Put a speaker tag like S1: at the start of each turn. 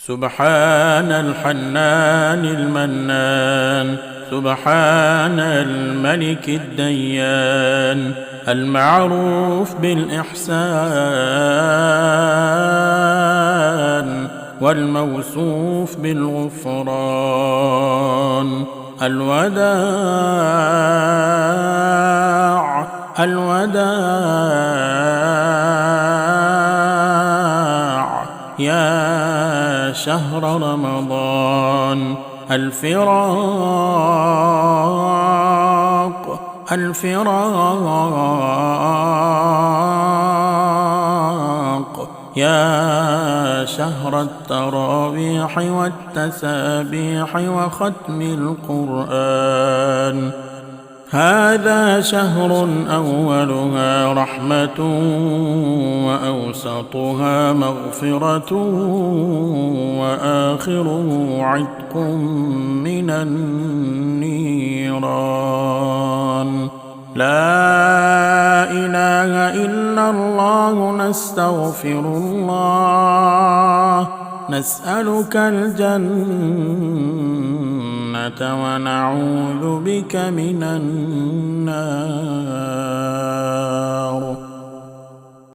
S1: سبحان الحنان المنان، سبحان الملك الديان، المعروف بالإحسان والموصوف بالغفران، الوداع الوداع يا شهر رمضان، الفراق الفراق يا شهر التراويح والتسابيح وختم القرآن. هذا شهر أولها رحمة وأوسطها مغفرة وآخره عتق من النيران. لا إله إلا الله، نستغفر الله، نسألك الجنة ونعوذ بك من النار.